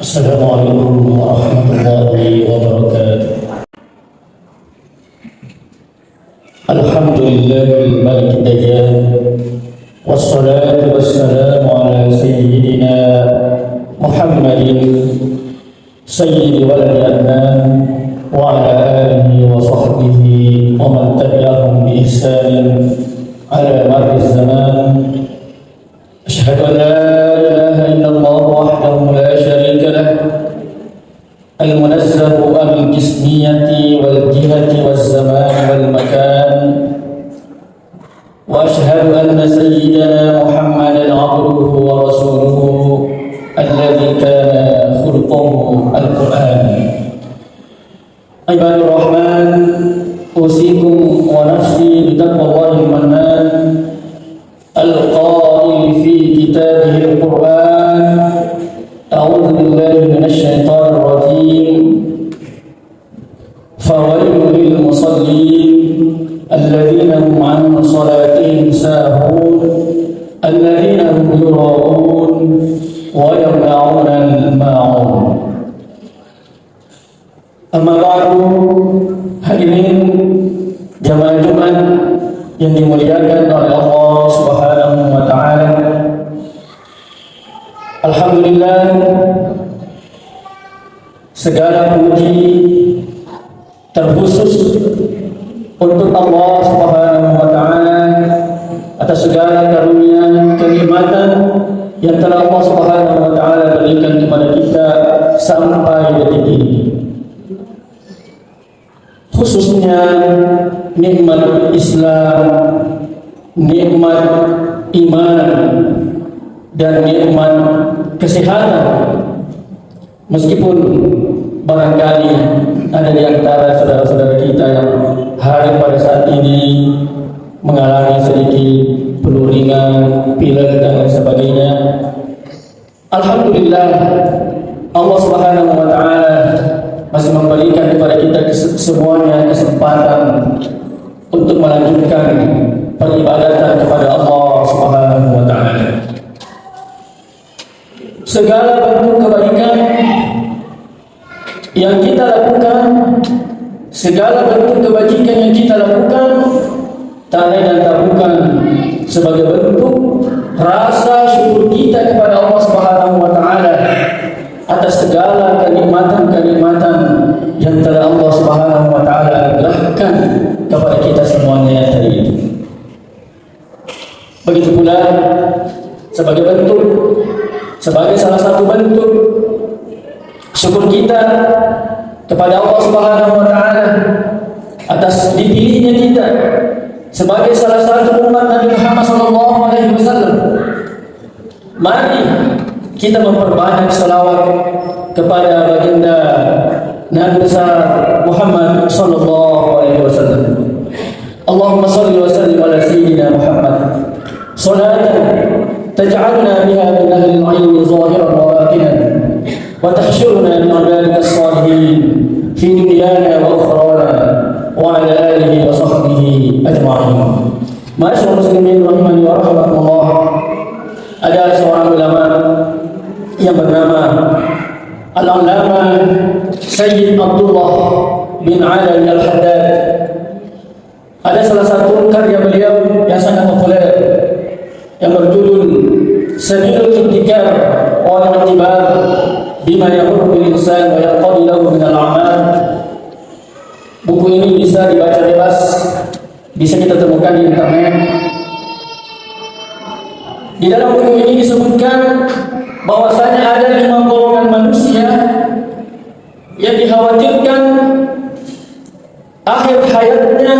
السلام عليكم ورحمة الله وبركاته. الحمد لله الملك الديان، والصلاة والسلام على سيدنا محمد سيد ولد عدنان وعلى آله وصحبه ومن تبعهم بإحسان على مر الزمان. أشهد أن لا إله إلا الله وحده لا شريك له، المنزه عن الجسمية والجهة والزمان والمكان. وأشهد أن سيدنا محمدا عبده ورسوله الذي كان خلقه القرآن. عباد الرحمن، أوصيكم ونفسي بتقوى الله المنان القائل في كتابه القرآن: أعوذ بالله من الشيطان الرجيم، فويل للمصلين الذين هم عن صلاتهم ساهون الذين هم يراءون ويمنعون الماعون. Amma ba'du, hadirin jamaah Jumat yang dimuliakan oleh Allah Subhanahu wa taala. Alhamdulillah, segala puji terkhusus untuk Allah Subhanahu wa taala atas segala karunia kenikmatan yang telah Allah Subhanahu wa taala berikan kepada kita sampai detik ini. Khususnya nikmat Islam, nikmat iman, dan nikmat kesehatan. Meskipun barangkali ada di antara saudara-saudara kita yang hari pada saat ini mengalami sedikit flu ringan, pilek dan lain sebagainya. Alhamdulillah, Allah Subhanahu wa taala masih memberikan kepada kita semuanya kesempatan untuk melanjutkan peribadatan kepada Allah Subhanahu wa taala. Segala bentuk kebaikan yang kita lakukan, segala bentuk kebajikan yang kita lakukan, tak lain dan tak bukan sebagai bentuk rasa syukur kita kepada Allah Subhanahu wa taala atas segala kenikmatan-kenikmatan yang telah Allah Subhanahu wa taala anugerahkan kepada kita semuanya tadi itu. Begitu pula sebagai salah satu bentuk syukur kita kepada Allah Subhanahu wa taala atas dipilihnya kita sebagai salah satu umat Nabi Muhammad sallallahu alaihi wasallam. Mari kita memperbanyak salawat kepada baginda Nabi besar Muhammad sallallahu alaihi wasallam. Allahumma shalli wa sallim ala sayyidina Muhammad salatan taj'alna biha min ahli al-'ilmi zahiran wa batinan wa tahsyuruna min 'ibadika as-salihin fi dunyana wa ukhrana wa ala alihi wa sahbihi ajma'in. Ma'asyiral muslimin rahimani wa rahimakumullah. Ada seorang ulama yang bernama Al-Allama Sayyid Abdullah bin Ali Al-Haddad. Ada salah satu karya beliau yang sangat populer yang berjudul Sabilul Ibtikar wal I'tibar bima yamurru bil insan wa yaqdi lahu min al-a'mal. Buku ini bisa dibaca bebas, bisa kita temukan di internet. Di dalam buku ini disebutkan bahwasanya ada 5 golongan manusia yang dikhawatirkan akhir hayatnya,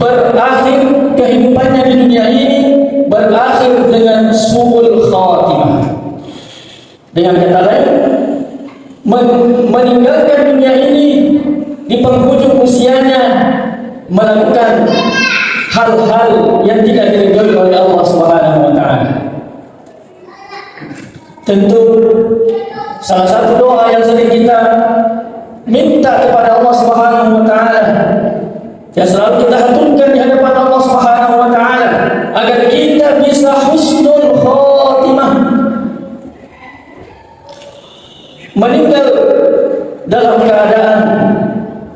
berakhir kehidupannya di dunia ini berakhir dengan su'ul khatimah. Dengan kata lain, meninggalkan dunia ini di penghujung usianya melakukan hal-hal yang tidak diridhoi oleh Allah Subhanahu wa taala. Tentu salah satu doa yang sering kita minta kepada Allah Subhanahu wa taala, yang selalu kita haturkan di hadapan Allah Subhanahu wa taala, agar kita bisa husnul khatimah, meninggal dalam keadaan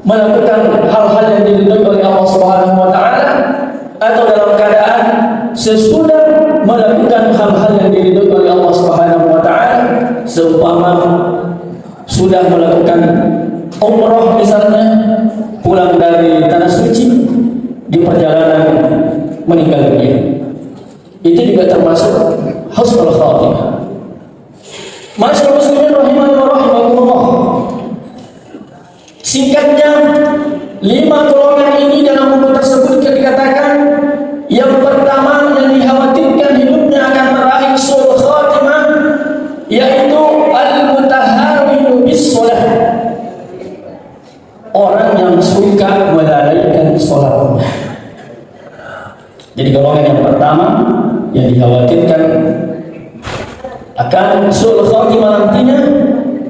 melakukan hal-hal yang diridhoi oleh Allah Subhanahu wa taala, atau dalam keadaan sesudah melakukan hal-hal yang diridhoi oleh Allah Subhanahu wa taala, seumpama sudah melakukan umrah misalnya, pulang dari tanah suci, di perjalanan meninggal dunia. Itu juga termasuk husnul khatimah. Masyaallah muslimin rahimani wa rahimakumullah. Singkatnya, 5 golongan ini dalam buku tersebut dikatakan yang pertama yang dikhawatirkan hidupnya akan meraih su'ul khatimah, yaitu al-mutahawinu bis-shalah. Orang yang suka melalaikan sholatnya. Jadi golongan yang pertama yang dikhawatirkan akan su'ul khatimah nantinya,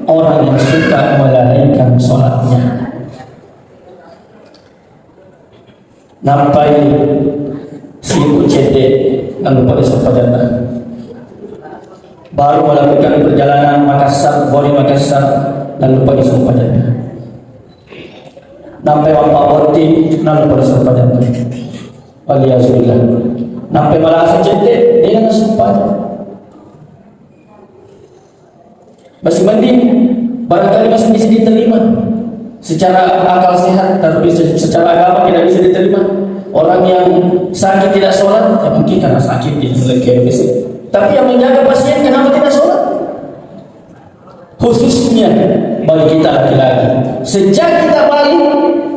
orang yang suka melalaikan sholatnya. Nampai sibuk cedek lalu pada sepadana, baru melakukan perjalanan Makassar, Boli Makassar, lalu pada sepadana, nampai Wampak Boti, lalu pada sepadana, waliyahzubillah, nampai malah cedek dia nak sempat. Masih mending barangkali masih bisa diterima secara akal sehat, tapi secara agama tidak bisa diterima. Orang yang sakit tidak sholat, ya mungkin karena sakit dia lagi. Tapi yang menjaga pasien kenapa tidak sholat? Khususnya bagi kita laki-laki, sejak kita balik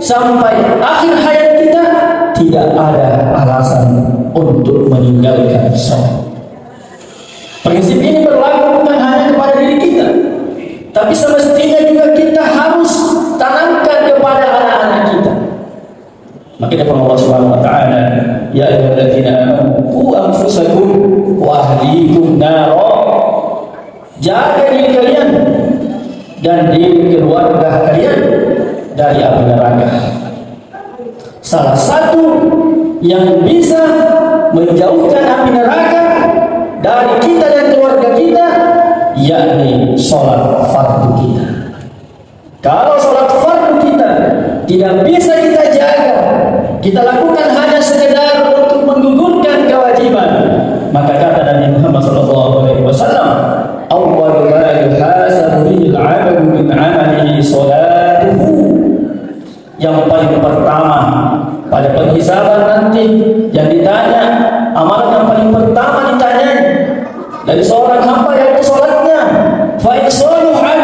sampai akhir hayat kita tidak ada alasan untuk meninggalkan sholat. Prinsip ini berlaku bukan hanya kepada diri kita, tapi semestinya juga kita harus tanamkan kepada anak-anak kita. Makanya Allah Subhanahu wa taala, ya ayyuhalladzina amanu qu anfusakum wa ahlikum nar. Jaga diri kalian dan diri keluarga kalian dari api neraka. Salah satu yang bisa menjauhkan api neraka dari kita dan keluarga kita, yakni sholat fardu kita. Kalau sholat fardu kita tidak bisa kita jaga, kita lakukan hanya sekedar untuk menggugurkan kewajiban, maka kata Nabi Muhammad SAW, awwalu ma yuhasabu bihi al-'abdu min 'amalihi sholatuhu. Yang paling pertama pada penghisaban nanti yang ditanya, amalan yang paling pertama ditanya dari seorang hamba yaitu sholatnya. Fa in sholuhat,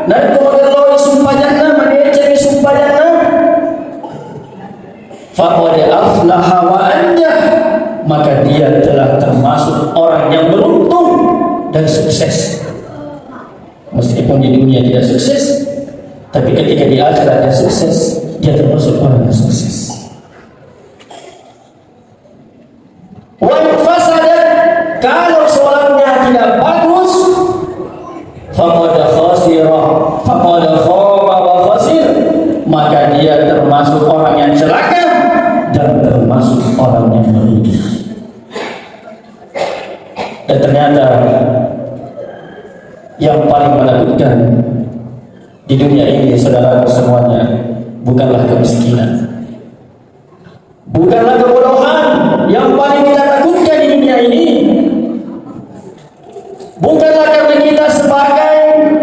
dan kalau sumpah jannah, menerima sumpah jannah, faqad aflaha wa anjah, maka dia telah termasuk orang yang beruntung dan sukses. Meskipun di dunia tidak sukses, tapi ketika di akhirat dia sukses, dia termasuk orang yang sukses. Wa in fasadat, kalau sholatnya tidak bagus, faqad khasira, faqad khaba wa khasir, maka dia termasuk orang yang celaka dan termasuk orang yang merugi. Dan ternyata yang paling menakutkan di dunia ini, saudara semuanya, bukanlah kemiskinan, bukanlah kebodohan yang paling kita takutkan di dunia ini, bukanlah karena kita sebagai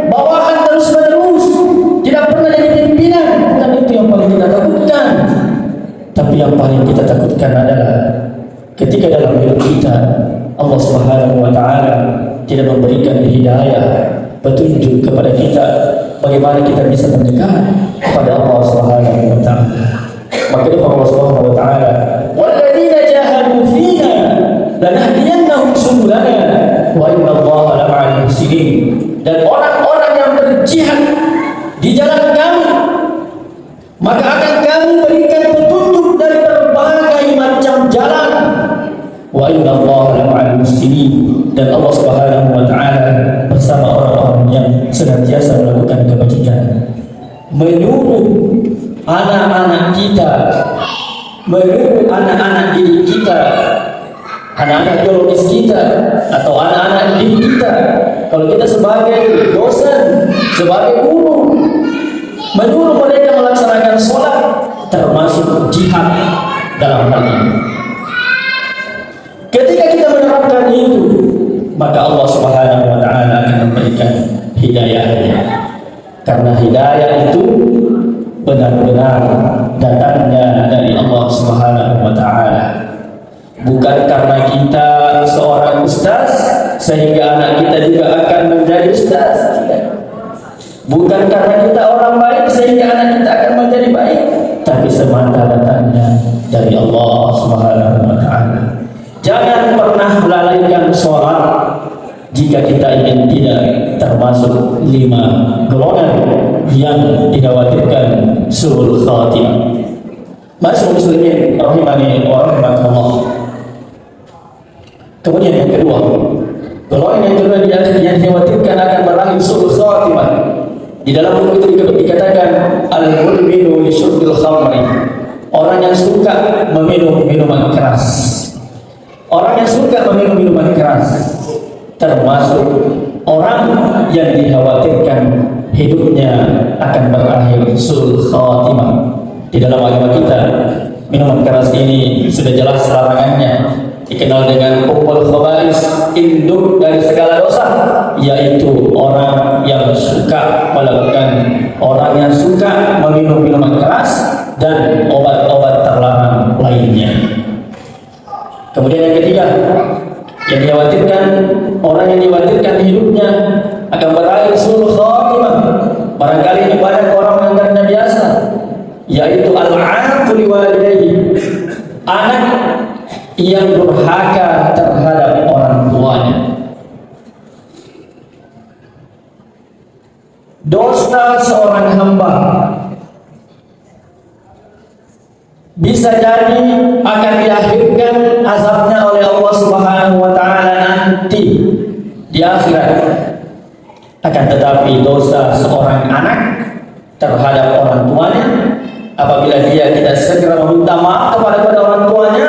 bawahan terus-menerus tidak pernah jadi pimpinan, bukan itu yang paling kita takutkan. Tapi yang paling kita takutkan adalah ketika dalam hidup kita Allah Subhanahu wa taala tidak memberikan hidayah, petunjuk kepada kita bagaimana kita bisa mendekat kepada Allah Subhanahu wa taala. Maka Allah Subhanahu wa taala, walladzina jahadu fina lanahdiyannahum subulana wa innallaha lama'al muhsinin. Dan orang-orang yang berjihad di jalan kami, maka akan kami berikan petunjuk dari berbagai macam jalan. Wa innallaha lama'al muhsinin. Dan Allah Subhanahu wa taala bersama orang-orang yang senantiasa melakukan kebajikan. Menyuruh anak-anak kita, menyuruh anak-anak didik kita, anak-anak biologis kita, atau anak-anak didik kita. Kalau kita sebagai dosen, sebagai guru, menyuruh mereka melaksanakan sholat, termasuk jihad dalam hal ini. Ketika kita menerapkan itu, maka Allah Subhanahu wa Ta'ala akan memberikan hidayahnya. Karena hidayah itu benar-benar datangnya dari Allah Subhanahu wa Ta'ala. Bukan karena kita seorang ustaz sehingga anak kita juga akan menjadi ustaz. Bukan karena kita orang baik sehingga anak kita akan menjadi baik, tapi semata datangnya dari Allah Subhanahu wa Ta'ala. Jangan pernah melalaikan sholat jika kita ingin tidak termasuk 5 golongan yang dikhawatirkan su'ul khatimah. Masuk muslimin rahimani wa rahimakumullah. Kemudian yang kedua, golongan yang kedua yang dikhawatirkan akan berakhir su'ul khatimah. Di dalam buku itu dikatakan al-mudminu li syurbil khamri, orang yang suka meminum minuman keras. Orang yang suka meminum minuman keras termasuk orang yang dikhawatirkan hidupnya akan berakhir su'ul khatimah. Di dalam agama kita, minuman keras ini sudah jelas larangannya, dikenal dengan ummul khaba'is, induk dari segala dosa, yaitu orang yang suka meminum minuman keras dan obat-obat terlarang lainnya. Kemudian yang ketiga, yang dikhawatirkan, orang yang dikhawatirkan hidupnya akan berakhir su'ul khatimah, barangkali ibadah orang menganggapnya biasa, yaitu al-'aqu liwalidayhi, anak yang durhaka terhadap orang tuanya. Dosa seorang hamba bisa jadi akan diakhirkan azabnya oleh Allah Subhanahu wa Ta'ala nanti di akhirat. Akan tetapi dosa seorang anak terhadap orang tuanya, apabila dia tidak segera meminta maaf kepada orang tuanya,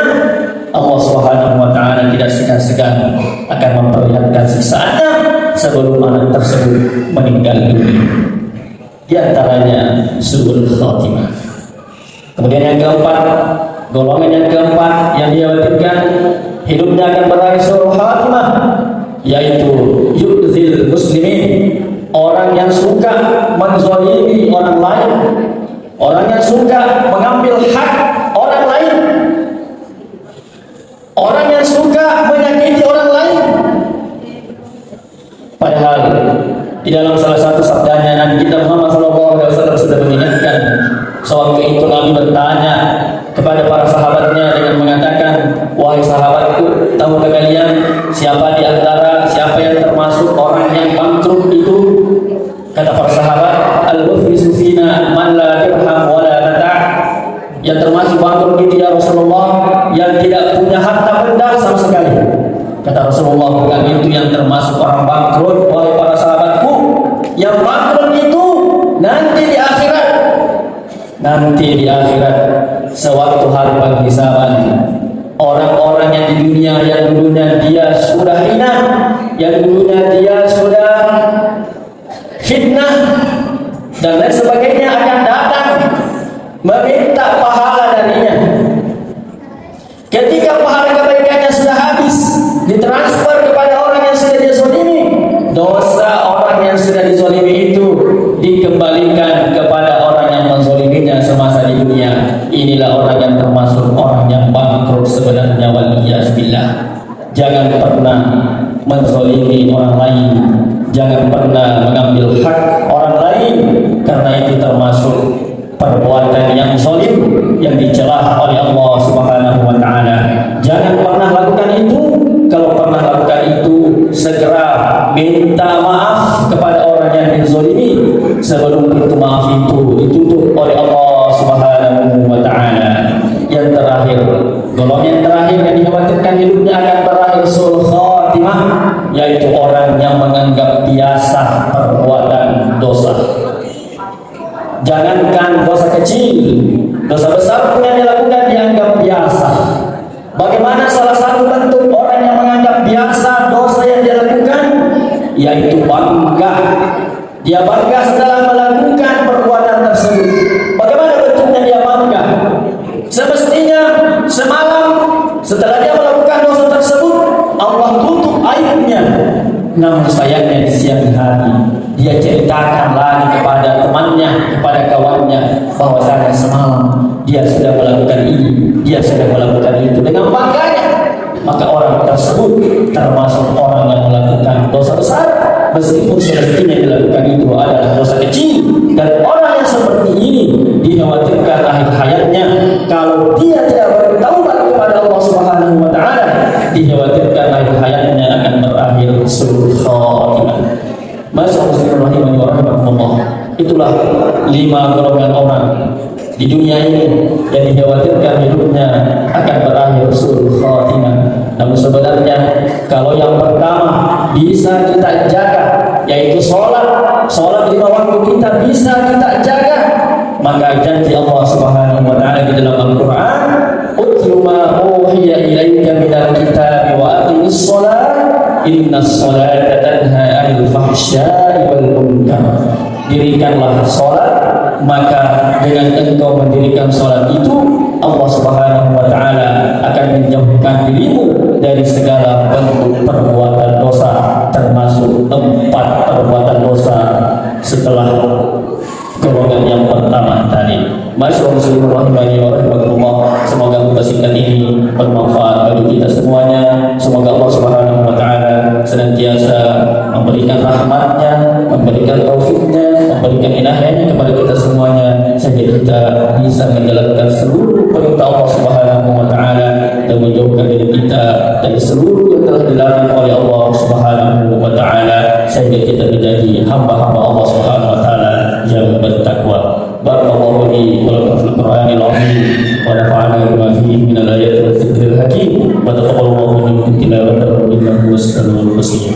Allah Subhanahu wa Ta'ala tidak segan-segan akan memperlihatkan siksaannya sebelum anak tersebut meninggal dunia. Di antaranya su'ul khatimah. Kemudian yang keempat, golongan yang keempat yang dikhawatirkan hidupnya akan berakhir su'ul khatimah, yaitu yu'dzil muslimin, orang yang suka menzalimi orang lain, orang yang suka mengambil hak orang lain, orang yang suka menyakiti orang lain. Padahal di dalam salah satu sabdanya Nabi kita Muhammad SAW sudah mengingatkan. Sewaktu itu Nabi bertanya kepada para sahabatnya dengan mengatakan, wahai sahabatku, tahukah kalian siapa yang termasuk orang yang bangkrut itu? Kata para sahabat, al-muflisu fina man la dirham wa la mata'. Yang termasuk bangkrut itu ya Rasulullah, yang tidak punya harta benda sama sekali. Kata Rasulullah, bukan itu yang termasuk orang bangkrut, wahai para sahabatku. Yang bangkrut itu nanti di akhirat. Nanti di akhirat, sewaktu hari penghisaban, orang-orang yang di dunia, yang dulunya dia sudah hina, yang dulunya dia sudah fitnah dan lain sebagainya, akan datang meminta pahala darinya. Ketika pahala kebaikannya sudah habis, ditransfer kepada orang yang sudah dizalimi, dosa orang yang sudah dizalimi itu dikembalikan kepada orang yang menzaliminya semasa di dunia. Inilah orang yang termasuk orang yang bangkrut sebenarnya, waliyazbillah. Jangan pernah menzalimi orang lain, jangan pernah mengambil hak orang lain, karena itu termasuk perbuatan yang zalim yang dicela oleh Allah Subhanahu wa Ta'ala. Jangan pernah lakukan itu. Kalau pernah lakukan itu, segera minta maaf kepada orang yang dizalimi sebelum pintu maaf itu ditutup oleh Allah Subhanahu wa Ta'ala. Yang terakhir, golongan terakhir yang dikhawatirkan hidupnya akan berakhir su'ul khatimah, yaitu orang yang menganggap biasa perbuatan dosa. Jangankan dosa kecil, dosa besar pun yang dilakukan dianggap biasa. Bagaimana salah satu bentuk orang yang menganggap biasa dosa yang dilakukan, yaitu bangga Dia bangga setelah melakukan perbuatan tersebut. Bagaimana bentuknya dia bangga? Semestinya semalam setelah dia melakukan dosa tersebut, Allah tutup aibnya. Namun sayangnya di siang hari dia ceritakan lagi kepada temannya, kepada kawannya, bahwasanya semalam dia sudah melakukan ini, dia sudah melakukan itu dengan bangganya. Maka orang tersebut termasuk orang yang melakukan dosa besar, meskipun semestinya dilakukan itu adalah dosa kecil. Dan orang yang seperti ini dikhawatirkan akhir hayatnya, kalau dia tidak bertaubat kepada Allah Subhanahu wa taala, dikhawatirkan akhir hayatnya akan berakhir su'ul khatimah. Masyaallah rahimani wa rahimakumullah. Itulah 5 golongan orang di dunia ini yang dikhawatirkan hidupnya akan berakhir su'ul khatimah. Namun sebenarnya kalau yang pertama bisa kita jaga, yaitu sholat 5 waktu kita bisa kita jaga, maka janji Allah Subhanahu wa taala di dalam Al-Qur'an, "Utlu ma uhiya ilaika minal kitabi wa aqimis shalah, innas salata tanha 'anil fahsya'i wal munkar." Dirikanlah sholat, maka dengan engkau mendirikan sholat itu, Allah Subhanahu wa taala akan menjauhkan dirimu dari segala bentuk perbuatan dosa, termasuk 4 perbuatan dosa setelah golongan yang pertama tadi. Masyaallah rahimani wa rahimakumullah. Semoga kesingkat ini bermanfaat bagi kita semuanya. Semoga Allah Subhanahu wa taala senantiasa memberikan rahmatnya, memberikan taufiknya, memberikan inayahnya kepada kita semuanya, sehingga kita bisa menjalankan seluruh perintah Allah Subhanahu wa taala dan menjauhkan diri kita dari seluruh yang telah dilarang oleh Allah Subhanahu wa taala, sehingga kita menjadi hamba-hamba Allah Subhanahu wa taala yang bertakwa. Barakallahu li wa lakum fil Qur'anil 'azim wa nafa'ana bima fihi min al-ayati wa dzikril hakim wa taqabbalallahu minkum tilawatahu innahu was-sami'ul basir.